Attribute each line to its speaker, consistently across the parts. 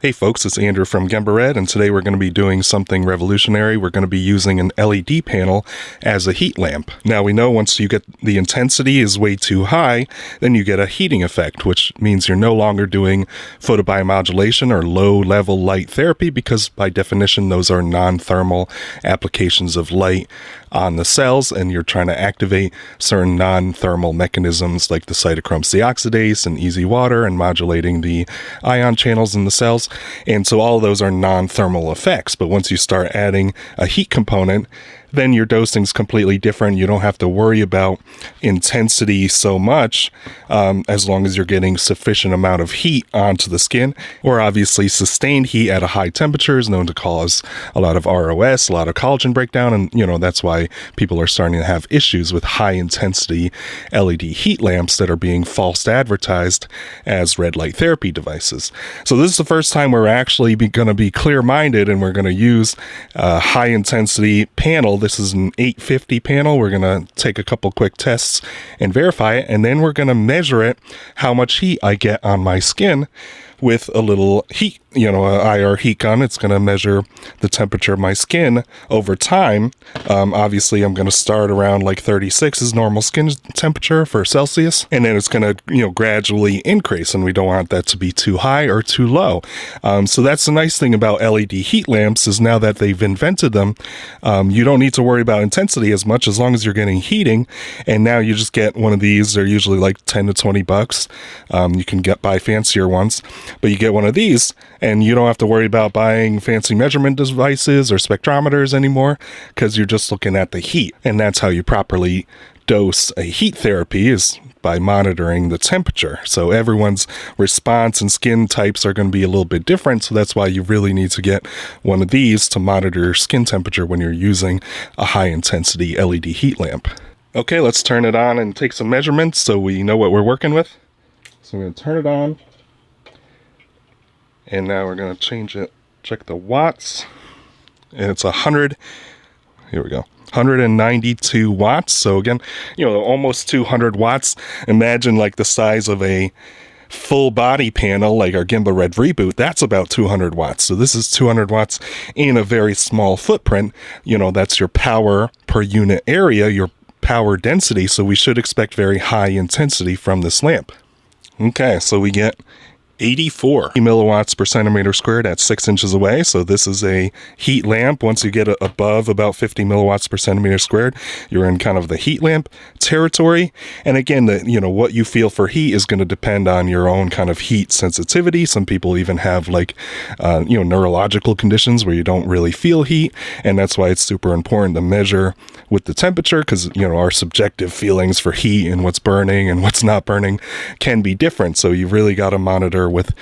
Speaker 1: Hey folks, it's Andrew from Gemba Red, and today we're going to be doing something revolutionary. We're going to be using an LED panel as a heat lamp. Now we know once you get the intensity is way too high, then you get a heating effect, which means you're no longer doing photobiomodulation or low-level light therapy, because by definition those are non-thermal applications of light on the cells, and you're trying to activate certain non-thermal mechanisms like the cytochrome C oxidase and easy water and modulating the ion channels in the cells. And so all of those are non-thermal effects. But once you start adding a heat component, then your dosing is completely different. You don't have to worry about intensity so much, as long as you're getting sufficient amount of heat onto the skin, or obviously sustained heat at a high temperature is known to cause a lot of ROS, a lot of collagen breakdown. And, that's why people are starting to have issues with high intensity LED heat lamps that are being false advertised as red light therapy devices. So this is the first time we're actually going to be clear-minded, and we're going to use a high intensity panel. This is an 850 panel. We're going to take a couple quick tests and verify it, and then we're going to measure it, how much heat I get on my skin with a little heat, a IR heat gun. It's going to measure the temperature of my skin over time. Obviously, I'm going to start around like 36 is normal skin temperature for Celsius, and then it's going to, gradually increase, and we don't want that to be too high or too low. So that's the nice thing about LED heat lamps, is now that they've invented them, you don't need to worry about intensity as much, as long as you're getting heating. And now you just get one of these. They're usually like 10 to 20 bucks. You can buy fancier ones, but you get one of these, and you don't have to worry about buying fancy measurement devices or spectrometers anymore, because you're just looking at the heat. And that's how you properly dose a heat therapy, is by monitoring the temperature. So everyone's response and skin types are going to be a little bit different. So that's why you really need to get one of these to monitor your skin temperature when you're using a high intensity LED heat lamp. Okay, let's turn it on and take some measurements so we know what we're working with. So I'm going to turn it on. And now we're going to change it, check the watts, and it's 192 watts. So again, almost 200 watts. Imagine like the size of a full body panel, like our Gemba Red Reboot. That's about 200 watts. So this is 200 watts in a very small footprint. That's your power per unit area, your power density. So we should expect very high intensity from this lamp. Okay, so we get 84 milliwatts per centimeter squared at 6 inches away. So this is a heat lamp. Once you get above about 50 milliwatts per centimeter squared, you're in kind of the heat lamp territory. And again, what you feel for heat is going to depend on your own kind of heat sensitivity. Some people even have neurological conditions where you don't really feel heat. And that's why it's super important to measure with the temperature, because, our subjective feelings for heat and what's burning and what's not burning can be different. So you really got to monitor with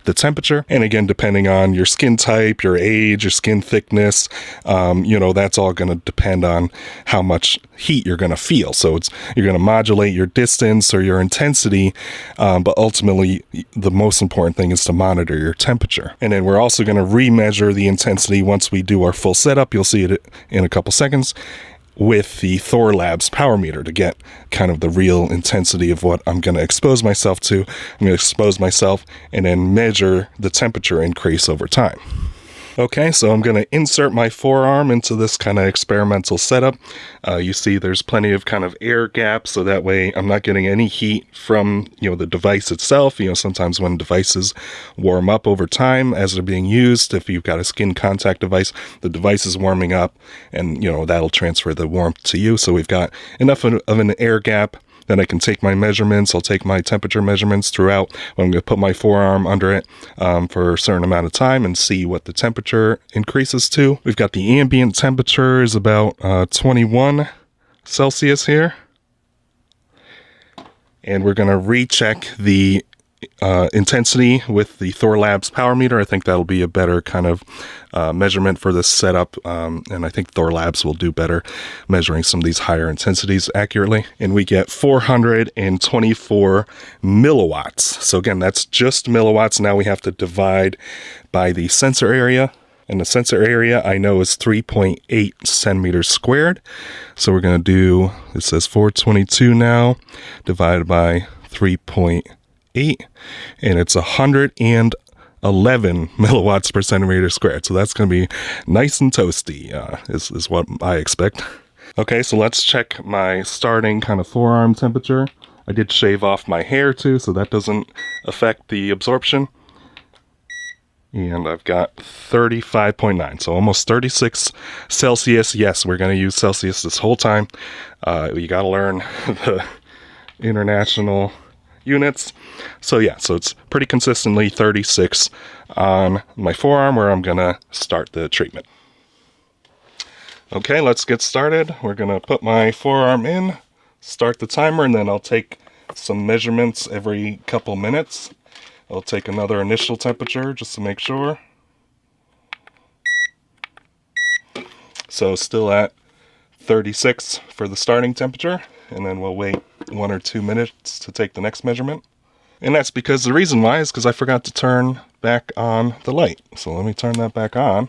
Speaker 1: the temperature. And again, depending on your skin type, your age, your skin thickness, that's all going to depend on how much heat you're going to feel. So you're going to modulate your distance or your intensity, but ultimately the most important thing is to monitor your temperature. And then we're also going to remeasure the intensity once we do our full setup. You'll see it in a couple seconds, with the Thor Labs power meter, to get kind of the real intensity of what I'm going to expose myself to. I'm going to expose myself and then measure the temperature increase over time. Okay, so I'm going to insert my forearm into this kind of experimental setup. You see there's plenty of kind of air gaps, so that way I'm not getting any heat from, the device itself. Sometimes when devices warm up over time as they're being used, if you've got a skin contact device, the device is warming up, and, that'll transfer the warmth to you. So we've got enough of an air gap. Then I can take my measurements. I'll take my temperature measurements throughout. I'm going to put my forearm under it for a certain amount of time and see what the temperature increases to. We've got the ambient temperature is about 21 Celsius here. And we're going to recheck the intensity with the Thor Labs power meter. I think that'll be a better kind of measurement for this setup, and I think Thor Labs will do better measuring some of these higher intensities accurately. And we get 424 milliwatts. So again, that's just milliwatts. Now we have to divide by the sensor area, and the sensor area I know is 3.8 centimeters squared. So we're going to do, it says 422 now, divided by 3.8, and it's 111 11 milliwatts per centimeter squared. So that's going to be nice and toasty, is what I expect. Okay, so let's check my starting kind of forearm temperature. I did shave off my hair too, so that doesn't affect the absorption. And I've got 35.9, so almost 36 Celsius. Yes, we're going to use Celsius this whole time. You got to learn the international units. So yeah, so it's pretty consistently 36 on my forearm where I'm going to start the treatment. Okay, let's get started. We're going to put my forearm in, start the timer, and then I'll take some measurements every couple minutes. I'll take another initial temperature just to make sure. So still at 36 for the starting temperature, and then we'll wait 1 or 2 minutes to take the next measurement. And that's because the reason why is because I forgot to turn back on the light. So let me turn that back on.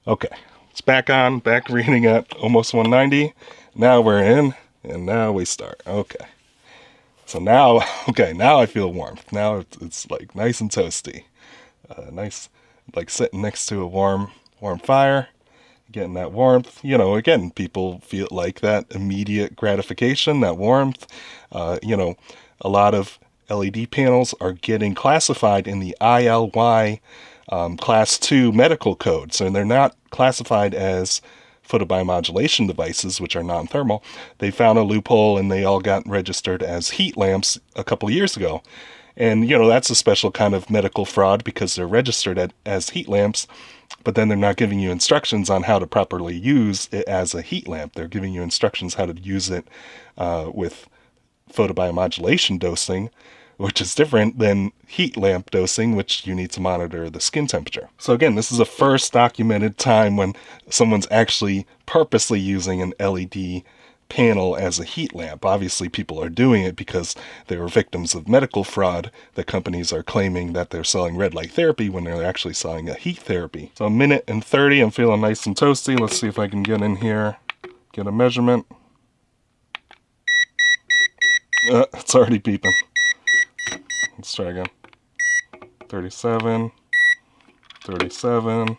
Speaker 1: Okay, it's back on, back reading at almost 190. Now we're in, and now we start. Okay. So now, okay, now I feel warmth. Now it's like nice and toasty. Nice, like sitting next to a warm fire, getting that warmth. You know, again, people feel like that immediate gratification, that warmth. You know, a lot of LED panels are getting classified in the ILY Class 2 medical code. So they're not classified as photobiomodulation devices, which are non-thermal. They found a loophole and they all got registered as heat lamps a couple years ago. And, you know, that's a special kind of medical fraud because they're registered as heat lamps, but then they're not giving you instructions on how to properly use it as a heat lamp. They're giving you instructions how to use it with photobiomodulation dosing, which is different than heat lamp dosing, which you need to monitor the skin temperature. So again, this is the first documented time when someone's actually purposely using an LED panel as a heat lamp. Obviously, people are doing it because they were victims of medical fraud. The companies are claiming that they're selling red light therapy when they're actually selling a heat therapy. So 1:30, I'm feeling nice and toasty. Let's see if I can get in here, get a measurement. It's already beeping. Let's try again. 37, 37.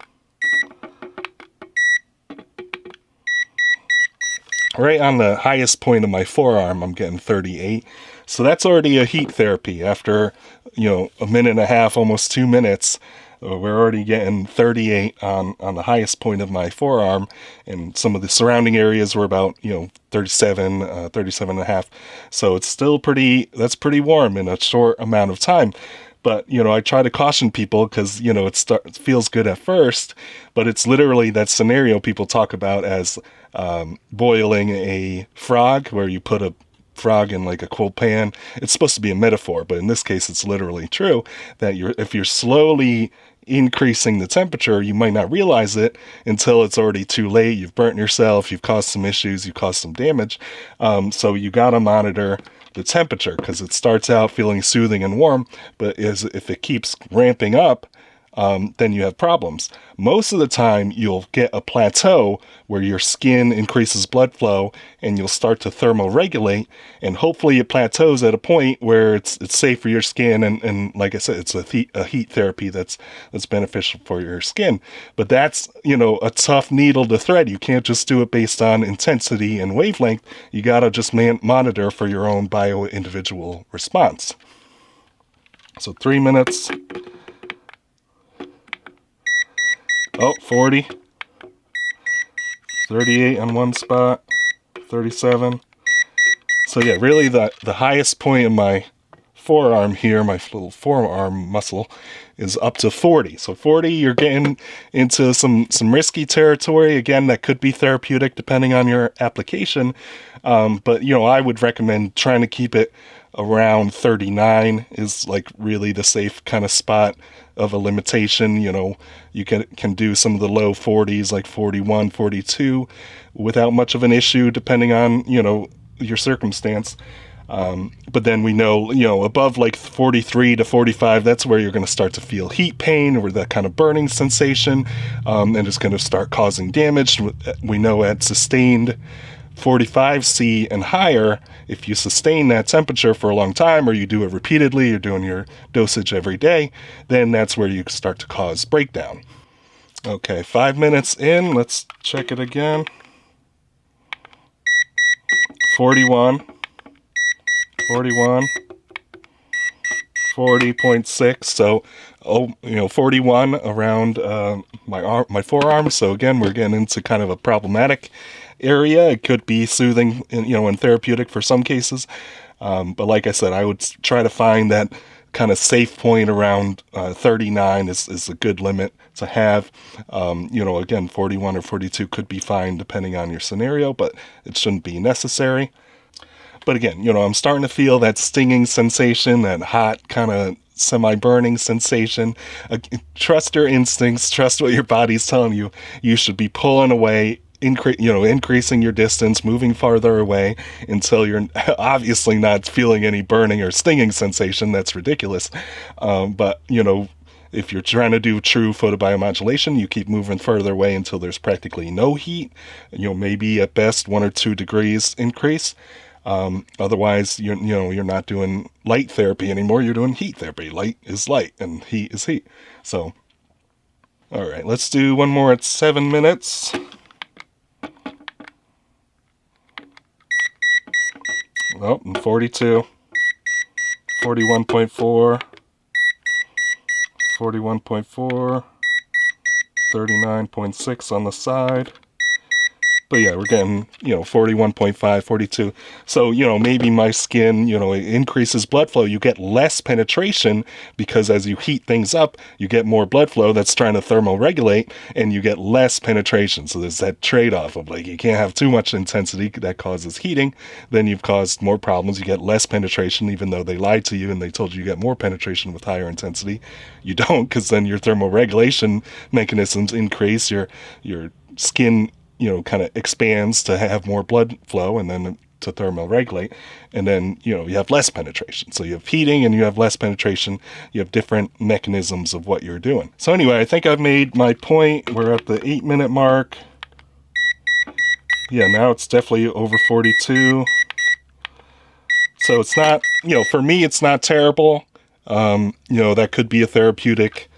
Speaker 1: Right on the highest point of my forearm, I'm getting 38. So that's already a heat therapy. After, you know, 1.5 minutes, almost 2 minutes, we're already getting 38 on the highest point of my forearm. And some of the surrounding areas were about, you know, 37, 37 and a half. So it's still that's pretty warm in a short amount of time. But, you know, I try to caution people because, you know, it feels good at first, but it's literally that scenario people talk about as boiling a frog, where you put a frog in like a cold pan. It's supposed to be a metaphor, but in this case, it's literally true that if you're slowly increasing the temperature, you might not realize it until it's already too late. You've burnt yourself, you've caused some issues, you've caused some damage. So you got to monitor the temperature because it starts out feeling soothing and warm, but if it keeps ramping up, then you have problems. Most of the time, you'll get a plateau where your skin increases blood flow and you'll start to thermoregulate, and hopefully it plateaus at a point where it's safe for your skin, and like I said, it's a heat therapy that's beneficial for your skin. But that's, you know, a tough needle to thread. You can't just do it based on intensity and wavelength. You gotta just monitor for your own bio-individual response. So 3 minutes. Oh, 40, 38 on one spot, 37. So yeah, really the highest point of my forearm here, my little forearm muscle, is up to 40. So 40, you're getting into some risky territory. Again, that could be therapeutic depending on your application. But, you know, I would recommend trying to keep it around 39 is like really the safe kind of spot of a limitation. You know, you can do some of the low 40s, like 41, 42, without much of an issue, depending on, you know, your circumstance. But then we know, you know, above like 43 to 45, that's where you're going to start to feel heat pain or that kind of burning sensation, and it's going to start causing damage. We know at sustained 45C and higher, if you sustain that temperature for a long time, or you do it repeatedly, you're doing your dosage every day, then that's where you start to cause breakdown. Okay, 5 minutes in, let's check it again. 41, 41, 40.6. So, 41 around my forearm. So again, we're getting into kind of a problematic area. It could be soothing, and therapeutic for some cases. But like I said, I would try to find that kind of safe point around 39 is a good limit to have. Again, 41 or 42 could be fine depending on your scenario, but it shouldn't be necessary. But again, I'm starting to feel that stinging sensation, that hot kind of semi-burning sensation. Trust your instincts, trust what your body's telling you. You should be pulling away, increasing your distance, moving farther away until you're obviously not feeling any burning or stinging sensation. That's ridiculous. But if you're trying to do true photobiomodulation, you keep moving further away until there's practically no heat. Maybe at best 1 or 2 degrees increase. Otherwise, you're not doing light therapy anymore. You're doing heat therapy. Light is light and heat is heat. So, all right, let's do one more at 7 minutes. Oh, 42, 41.4, 41.4, 39.6 on the side. But yeah, we're getting, 41.5, 42. So, maybe my skin, it increases blood flow. You get less penetration because as you heat things up, you get more blood flow that's trying to thermoregulate and you get less penetration. So there's that trade-off of you can't have too much intensity that causes heating. Then you've caused more problems. You get less penetration even though they lied to you and they told you get more penetration with higher intensity. You don't, because then your thermoregulation mechanisms increase. Your skin kind of expands to have more blood flow and then to thermoregulate. And then, you have less penetration. So you have heating and you have less penetration. You have different mechanisms of what you're doing. So anyway, I think I've made my point. We're at the 8-minute mark. Yeah, now it's definitely over 42. So it's not, for me, it's not terrible. That could be a therapeutic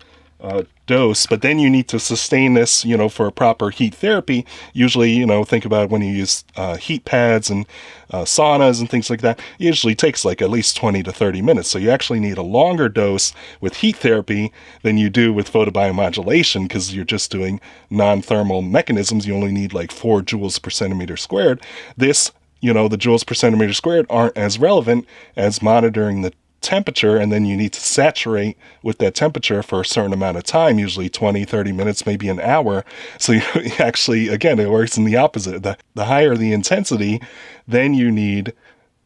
Speaker 1: dose, but then you need to sustain this, for a proper heat therapy. Usually, think about when you use heat pads and saunas and things like that. It usually takes at least 20 to 30 minutes. So you actually need a longer dose with heat therapy than you do with photobiomodulation because you're just doing non-thermal mechanisms. You only need 4 joules per centimeter squared. This, the joules per centimeter squared aren't as relevant as monitoring the temperature, and then you need to saturate with that temperature for a certain amount of time, usually 20, 30 minutes, maybe an hour. So you actually, again, it works in the opposite. The higher the intensity, then you need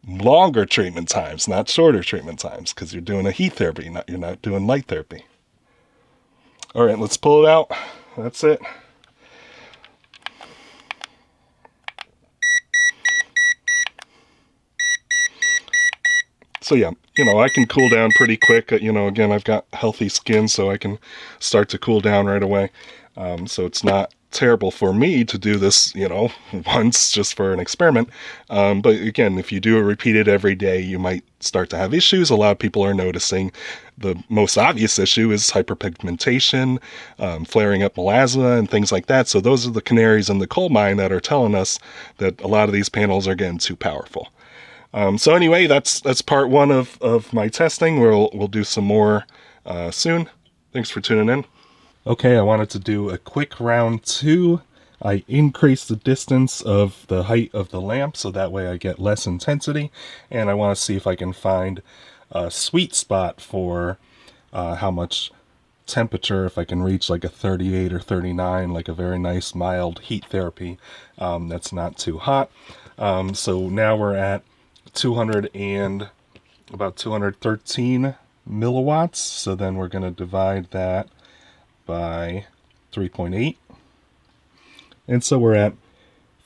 Speaker 1: longer treatment times, not shorter treatment times, because you're doing a heat therapy, you're not doing light therapy. All right, let's pull it out. That's it. So yeah, I can cool down pretty quick. Again, I've got healthy skin, so I can start to cool down right away. So it's not terrible for me to do this, once just for an experiment. But again, if you do it repeated every day, you might start to have issues. A lot of people are noticing the most obvious issue is hyperpigmentation, flaring up melasma and things like that. So those are the canaries in the coal mine that are telling us that a lot of these panels are getting too powerful. So anyway, that's part 1 of my testing. We'll do some more soon. Thanks for tuning in. Okay, I wanted to do a quick round 2. I increased the distance of the height of the lamp so that way I get less intensity, and I want to see if I can find a sweet spot for how much temperature, if I can reach a 38 or 39, a very nice mild heat therapy that's not too hot. So now we're at about 213 milliwatts. So then we're going to divide that by 3.8. And so we're at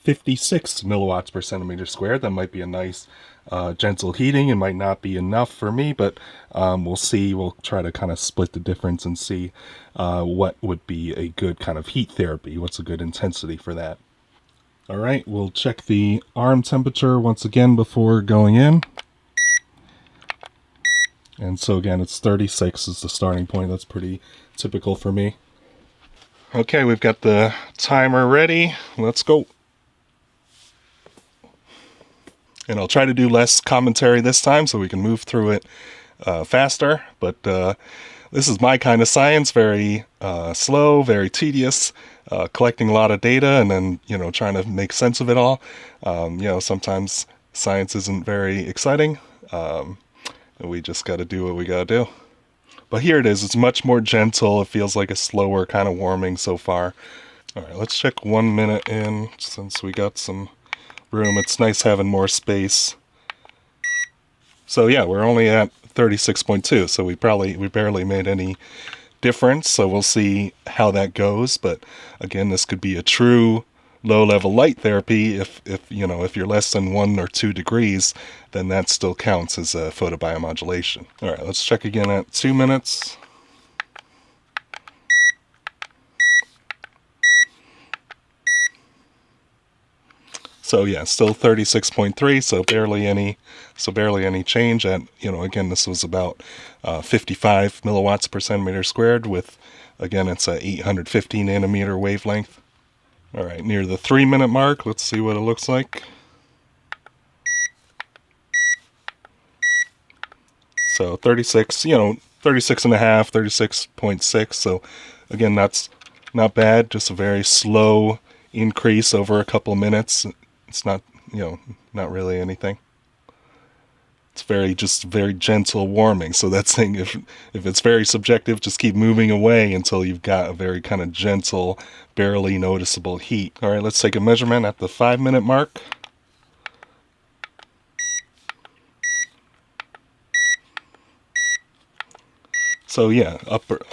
Speaker 1: 56 milliwatts per centimeter squared. That might be a nice gentle heating. It might not be enough for me, but we'll see. We'll try to kind of split the difference and see what would be a good kind of heat therapy. What's a good intensity for that? All right, we'll check the arm temperature once again before going in. And so again, it's 36 is the starting point. That's pretty typical for me. Okay, we've got the timer ready. Let's go. And I'll try to do less commentary this time so we can move through it faster. But this is my kind of science, very slow, very tedious, collecting a lot of data and then, trying to make sense of it all. Sometimes science isn't very exciting. And we just got to do what we got to do. But here it is. It's much more gentle. It feels like a slower kind of warming so far. All right, let's check 1 minute in since we got some room. It's nice having more space. So yeah, we're only at 36.2, so we barely made any difference. So we'll see how that goes. But again, this could be a true low-level light therapy. If you're less than 1 or 2 degrees, then that still counts as a photobiomodulation. All right, let's check again at 2 minutes. So yeah, still 36.3, so barely any change. And again, this was about 55 milliwatts per centimeter squared with, again, it's a 850 nanometer wavelength. All right, near the 3 minute mark, let's see what it looks like. So 36, 36 and a half, 36.6. So again, that's not bad, just a very slow increase over a couple minutes. It's not, not really anything. It's very gentle warming. So that's saying if it's very subjective, just keep moving away until you've got a very kind of gentle, barely noticeable heat. All right, let's take a measurement at the 5 minute mark. So yeah,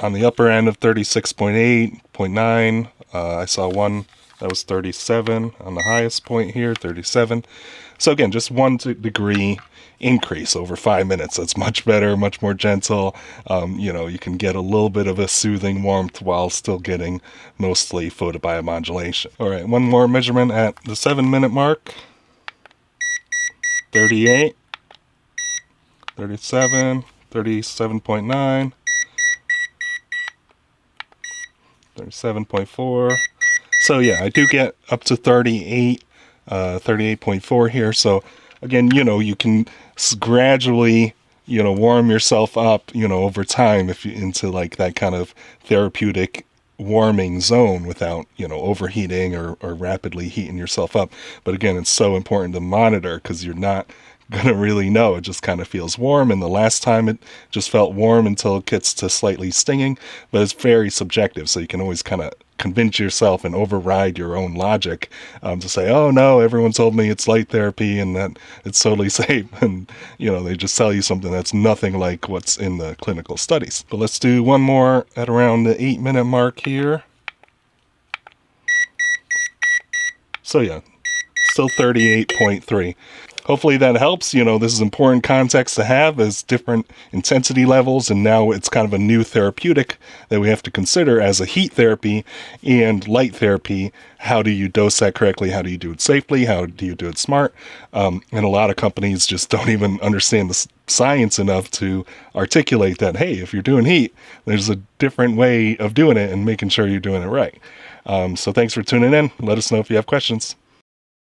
Speaker 1: on the upper end of 36.8, 0.9. I saw one that was 37 on the highest point here, 37. So again, just 1 degree increase over 5 minutes. That's much better, much more gentle. You can get a little bit of a soothing warmth while still getting mostly photobiomodulation. All right, one more measurement at the 7 minute mark. 38, 37, 37.9, 37.4. So yeah, I do get up to 38, 38.4 here. So again, you can gradually, warm yourself up, over time into like that kind of therapeutic warming zone without, overheating or rapidly heating yourself up. But again, it's so important to monitor because you're not gonna really know. It just kind of feels warm, and the last time it just felt warm until it gets to slightly stinging, but it's very subjective, so you can always kind of convince yourself and override your own logic to say, oh no, everyone told me it's light therapy and that it's totally safe, and they just tell you something that's nothing like what's in the clinical studies. But let's do one more at around the 8 minute mark here. So yeah, still 38.3. Hopefully that helps. This is important context to have as different intensity levels, and now it's kind of a new therapeutic that we have to consider as a heat therapy and light therapy. How do you dose that correctly? How do you do it safely? How do you do it smart? And a lot of companies just don't even understand the science enough to articulate that, hey, if you're doing heat, there's a different way of doing it and making sure you're doing it right. So thanks for tuning in. Let us know if you have questions.